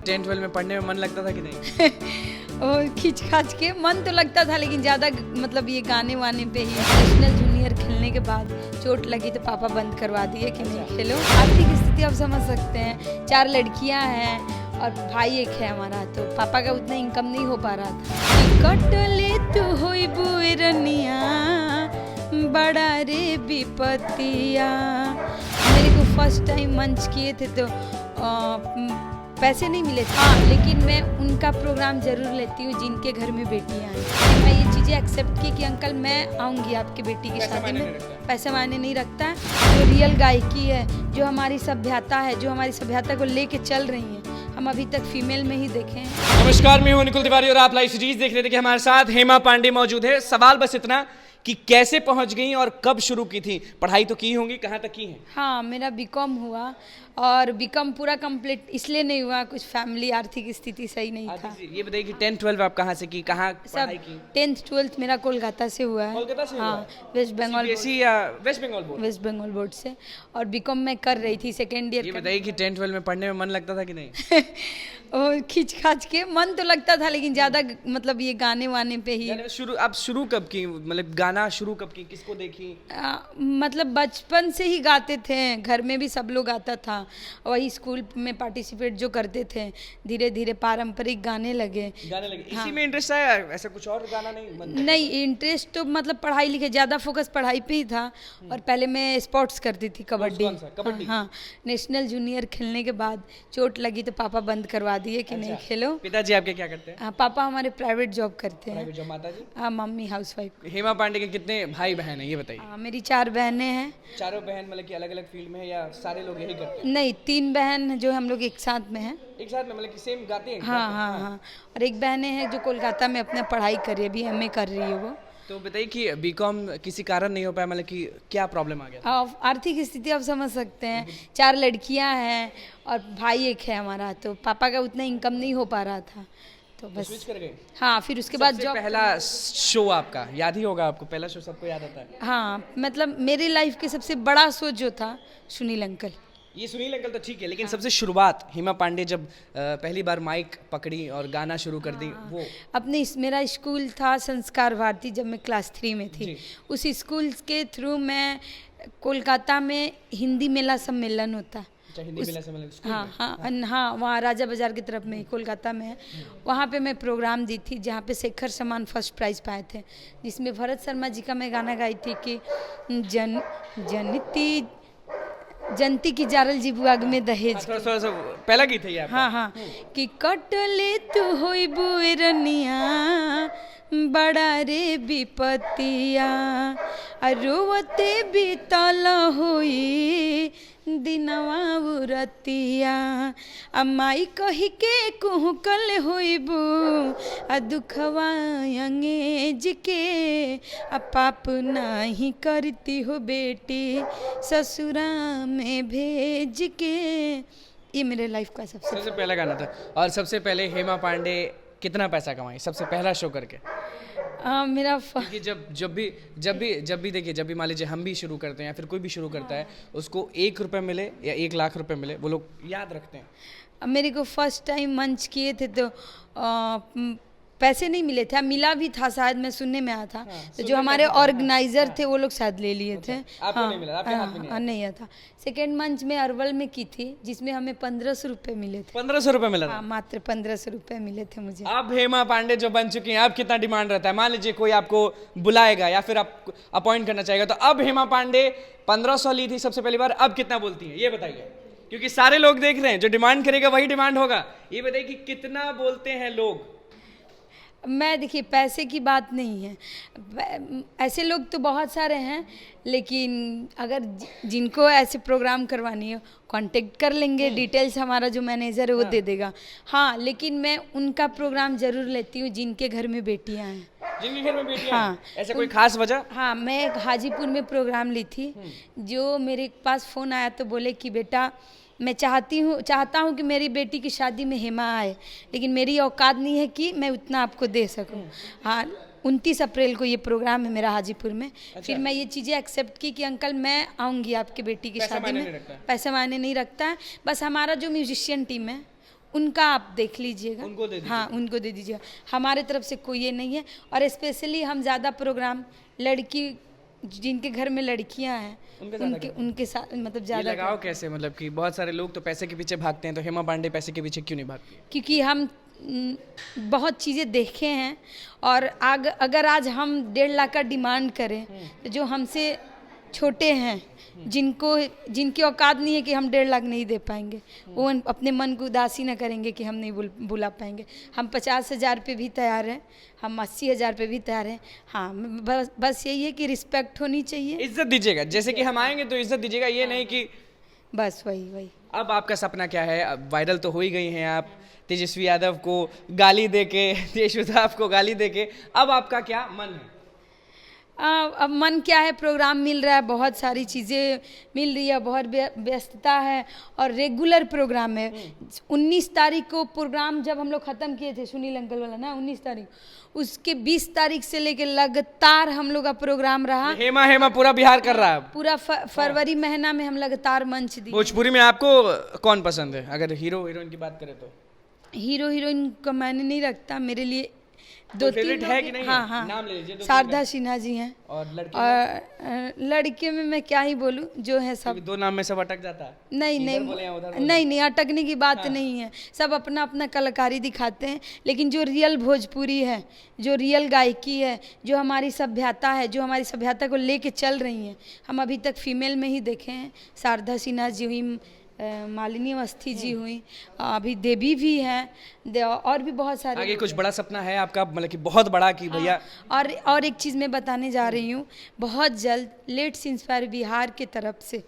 10th 12 में पढ़ने में मन लगता था कि नहीं? और खींच खाच के मन तो लगता था, लेकिन ज़्यादा मतलब ये गाने वाने पे ही। नेशनल जूनियर खेलने के बाद चोट लगी तो पापा बंद करवा दिए कि नहीं खेलो। आर्थिक स्थिति आप समझ सकते हैं, 4 लड़कियां हैं और भाई एक है हमारा, तो पापा का उतना इनकम नहीं हो पा रहा था। कटले तू होई बुरनिया बड़ा रे विपतिया। मेरे को फर्स्ट टाइम मंच किए थे तो पैसे नहीं मिले थे, हाँ, लेकिन मैं उनका प्रोग्राम ज़रूर लेती हूँ जिनके घर में बेटियाँ हैं। मैं ये चीज़ें एक्सेप्ट की कि अंकल मैं आऊँगी आपकी बेटी की शादी में। पैसा मायने नहीं रखता है। जो रियल गायकी है, जो हमारी सभ्यता है, जो हमारी सभ्यता को लेके चल रही हैं, हम अभी तक फीमेल में ही देखे हैं। नमस्कार, मैं हूं निकुल तिवारी और आप लाइव सीरीज देख रहे थे कि हमारे साथ हेमा पांडे मौजूद है। सवाल बस इतना कि कैसे पहुंच गई और कब शुरू की थी? पढ़ाई तो की होंगी, कहाँ तक की है? हाँ, मेरा बीकॉम हुआ और बीकॉम पूरा कंप्लीट इसलिए नहीं हुआ, कुछ फैमिली आर्थिक स्थिति सही नहीं था। ये बताइए कि 10th 12 आप कहाँ से की, कहाँ पढ़ाई की? 10th 12th मेरा कोलकाता से हुआ है। कोलकाता से? हाँ, वेस्ट बंगाल CBSE या वेस्ट बंगाल बोर्ड? वेस्ट बंगाल बोर्ड से। और बीकॉम मैं कर रही थी, सेकेंड ईयर। ये बताइए कि 10th 12 में पढ़ने में मन लगता था कि नहीं? और खींच खाच के मन तो लगता था, लेकिन ज़्यादा मतलब ये गाने वाने पे ही। आप शुरू कब की, मतलब गाना शुरू कब की, किसको देखी? मतलब बचपन से ही गाते थे, घर में भी सब लोग गाता था, वही स्कूल में पार्टिसिपेट जो करते थे, धीरे धीरे पारंपरिक गाने लगे। हाँ। इसी में इंटरेस्ट आया, ऐसा कुछ और गाना नहीं? नहीं, इंटरेस्ट तो मतलब पढ़ाई लिखे, ज़्यादा फोकस पढ़ाई पे ही था। और पहले मैं स्पोर्ट्स करती थी, कबड्डी। हाँ, नेशनल जूनियर खेलने के बाद चोट लगी तो पापा बंद करवा दिए कि नहीं खेलो। पिताजी आपके क्या करते हैं? पापा हमारे प्राइवेट जॉब करते हैं। माता जी? हाँ, मम्मी हाउसवाइफ। हेमा पांडे के कितने भाई बहन हैं ये बताइए? मेरी 4 बहनें हैं। चारों बहन मतलब कि अलग अलग फील्ड में है या सारे लोग यही करते हैं? नहीं, 3 बहन जो हम लोग एक साथ में हैं। एक साथ में मतलब कि सेम गाते हैं? हाँ। और एक बहनें हैं जो कोलकाता में अपना पढ़ाई कर रही है, अभी MA कर रही है वो। तो बताइए कि बीकॉम किसी कारण नहीं हो पाया, मतलब कि क्या प्रॉब्लम आ गया? आर्थिक स्थिति आप समझ सकते हैं, 4 लड़कियां हैं और भाई एक है हमारा, तो पापा का उतना इनकम नहीं हो पा रहा था, तो बस स्विच कर गए। हाँ, फिर उसके बाद जॉब। पहला शो आपका याद ही होगा आपको, पहला शो सबको याद आता है। हाँ, मतलब मेरी लाइफ के सबसे बड़ा शो जो था सुनील अंकल। ये सुनील अंकल तो ठीक है, लेकिन सबसे शुरुआत हेमा पांडे जब पहली बार माइक पकड़ी और गाना शुरू कर दी, वो अपने मेरा स्कूल था संस्कार भारती, जब मैं क्लास 3 में थी, उस स्कूल के थ्रू मैं कोलकाता में हिंदी मेला सम्मेलन होता, हिंदी मेला सम्मेलन। हाँ, वहाँ राजा बाजार की तरफ में, कोलकाता में है, वहाँ पे मैं प्रोग्राम दी थी, जहाँ पे शेखर समान फर्स्ट प्राइज़ पाए थे, जिसमें भरत शर्मा जी का मैं गाना गाई थी कि जनती की जारल जी बुआग में दहेज। थोड़ा पहला गीत है ये आपका? हाँ, कि कटले तू होई बुरनिया बड़ा रे विपतिया, रोवते बीतल होई दिनवा उरतिया, अमाई कही के कुहकल होइबू दुखवा अंगेज के, पाप नहीं करती हो बेटी ससुरा में भेज के। ये मेरे लाइफ का सबसे पहला गाना था। और सबसे पहले हेमा पांडे कितना पैसा कमाई सबसे पहला शो करके? मेरा कि जब भी देखिए, जब भी मान लीजिए हम भी शुरू करते हैं या फिर कोई भी शुरू करता है, उसको 1 रुपये मिले या 1 लाख रुपए मिले, वो लोग याद रखते हैं। मेरे को फर्स्ट टाइम मंच किए थे तो पैसे नहीं मिले थे, मिला भी था शायद, मैं सुनने में आया था। तो जो हमारे ऑर्गेनाइजर थे वो लोग शायद ले लिए थे। आपको नहीं मिला? आपके हाथ में नहीं आया? नहीं था। सेकेंड मंच में अरवल में की थी, जिसमें हमें 1500 रुपये मिले थे। 1500 रुपये मिला? हाँ, मात्र 1500 रुपये मिले थे मुझे। अब हेमा पांडे जो बन चुकी हैं, अब कितना डिमांड रहता है? मान लीजिए कोई आपको बुलाएगा या फिर आप अपॉइंट करना चाहेगा, तो अब हेमा पांडे 1500 ली थी सबसे पहली बार, अब कितना बोलती है ये बताइए, क्योंकि सारे लोग देख रहे हैं, जो डिमांड करेगा वही डिमांड होगा। ये बताइए कि कितना बोलते हैं लोग? मैं देखिए, पैसे की बात नहीं है, ऐसे लोग तो बहुत सारे हैं, लेकिन अगर जिनको ऐसे प्रोग्राम करवानी हो कांटेक्ट कर लेंगे, डिटेल्स हमारा जो मैनेजर है वो दे देगा। हाँ, लेकिन मैं उनका प्रोग्राम जरूर लेती हूँ जिनके घर में बेटियाँ हैं। जिनके घर में बेटियाँ? हाँ। ऐसा कोई खास वजह? हाँ, मैं हाजीपुर में प्रोग्राम ली थी, जो मेरे पास फ़ोन आया तो बोले कि बेटा मैं चाहता हूँ कि मेरी बेटी की शादी में हेमा आए, लेकिन मेरी औकात नहीं है कि मैं उतना आपको दे सकूँ। हाँ, 29 अप्रैल को ये प्रोग्राम है मेरा हाजीपुर में। फिर मैं ये चीज़ें एक्सेप्ट की कि अंकल मैं आऊँगी आपकी बेटी की शादी में। पैसा मायने नहीं रखता है, बस हमारा जो म्यूजिशियन टीम है उनका आप देख लीजिएगा, उनको दे दीजिएगा। हाँ उनको दे दीजिएगा। हमारे तरफ से कोई ये नहीं है। और स्पेशली हम ज़्यादा प्रोग्राम लड़की जिनके घर में लड़कियां हैं उनके साथ मतलब ये ज़्यादा लगाओ कैसे, मतलब कि बहुत सारे लोग तो पैसे के पीछे भागते हैं, तो हेमा पांडे पैसे के पीछे क्यों नहीं भागती? क्योंकि हम बहुत चीज़ें देखे हैं। और अगर आज हम 1.5 लाख का डिमांड करें तो जो हमसे छोटे हैं, जिनकी औकात नहीं है कि हम 1.5 लाख नहीं दे पाएंगे, वो अपने मन को उदासी न करेंगे कि हम नहीं बुला पाएंगे। हम 50,000 पे भी तैयार हैं, हम 80,000 पे भी तैयार हैं। हाँ बस यही है कि रिस्पेक्ट होनी चाहिए, इज्जत दीजिएगा। जैसे कि हम आएंगे तो इज्जत दीजिएगा, ये नहीं कि बस वही। अब आपका सपना क्या है? अब वायरल तो हो ही गई हैं आप, तेजस्वी यादव को गाली देके, यशोदा को गाली देके, अब आपका क्या मन है? अब मन क्या है, प्रोग्राम मिल रहा है, बहुत सारी चीज़ें मिल रही है, बहुत व्यस्तता है और रेगुलर प्रोग्राम है। 19 तारीख को प्रोग्राम जब हम लोग ख़त्म किए थे, सुनील अंकल वाला ना, 19 तारीख, उसके 20 तारीख से लेके लगातार हम लोग का प्रोग्राम रहा। हेमा पूरा बिहार कर रहा है। पूरा फरवरी महीना में हम लगातार मंच दिए। भोजपुरी में आपको कौन पसंद है, अगर हीरो हीरोइन की बात करें तो? हीरो हीरोइन को मैंने नहीं रखता, मेरे लिए 2-3 है कि नहीं? हाँ, नाम ले लीजिए। शारदा सिन्हा जी हैं। और लड़के में मैं क्या ही बोलूं, जो है सब 2 नाम में सब अटक जाता है। नहीं, अटकने की बात नहीं है। सब अपना अपना कलाकारी दिखाते हैं, लेकिन जो रियल भोजपुरी है, जो रियल गायकी है, जो हमारी सभ्यता है, जो हमारी सभ्यता को लेके चल रही हैं, हम अभी तक फीमेल में ही देखे हैं। शारदा सिन्हा जी हुई, मालिनी अवस्थी जी हुई, अभी देवी भी हैं, और भी बहुत सारे। आगे कुछ बड़ा सपना है आपका, मतलब कि बहुत बड़ा, कि भैया? और एक चीज़ मैं बताने जा रही हूँ, बहुत जल्द लेट्स इंस्पायर बिहार की तरफ से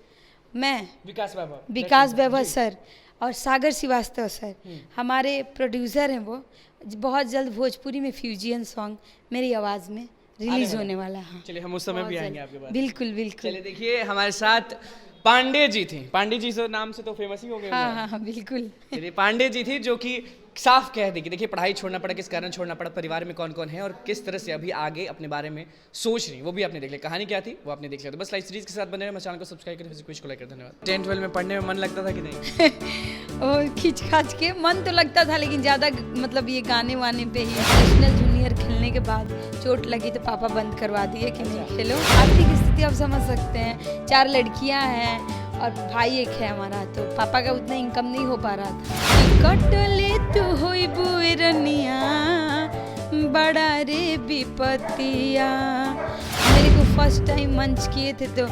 मैं, विकास वैभव सर और सागर श्रीवास्तव सर हमारे प्रोड्यूसर हैं, वो बहुत जल्द भोजपुरी में फ्यूजियन सॉन्ग मेरी आवाज़ में रिलीज होने वाला है। चलिए हम उस समय भी आएंगे आपके पास। बिल्कुल। चलिए देखिए, हमारे साथ पांडे जी थी। पांडे जी से नाम से तो फेमस ही हो गए। हाँ, बिल्कुल। चलिए, पांडे जी थी जो कि साफ कह दी कि देखिए पढ़ाई छोड़ना पड़ा, किस कारण छोड़ना पड़ा, परिवार में कौन कौन है और किस तरह से अभी आगे अपने बारे में सोच रही, वो भी आपने देख लिया। कहानी क्या थी वो आपने देख लिया। तो बस लाइव सीरीज के साथ बने रहे, चैनल को सब्सक्राइब करें, कुछ को लाइक करें। धन्यवाद। 10-12 में पढ़ने में मन लगता था कि नहीं? और खींच खाच के मन तो लगता था, लेकिन ज़्यादा मतलब ये गाने वाने पे ही। नेशनल जूनियर खेलने के बाद चोट लगी तो पापा बंद करवा दिए कि नहीं खेलो। आर्थिक स्थिति आप समझ सकते हैं, 4 लड़कियां हैं और भाई एक है हमारा, तो पापा का उतना इनकम नहीं हो पा रहा था। कटले तू होई बुरनिया बड़ा रे विपतिया। मेरे को फर्स्ट टाइम मंच किए थे तो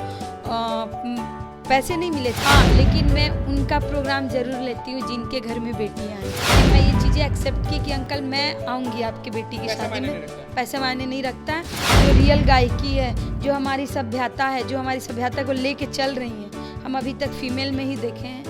पैसे नहीं मिले थे। हाँ, लेकिन मैं उनका प्रोग्राम जरूर लेती हूँ जिनके घर में बेटियाँ हैं। मैं ये चीज़ें एक्सेप्ट की कि अंकल मैं आऊँगी आपकी बेटी की शादी में। पैसा मायने नहीं रखता है। जो रियल गायकी है, जो हमारी सभ्यता है, जो हमारी सभ्यता को लेके चल रही हैं, हम अभी तक फीमेल में ही देखे हैं।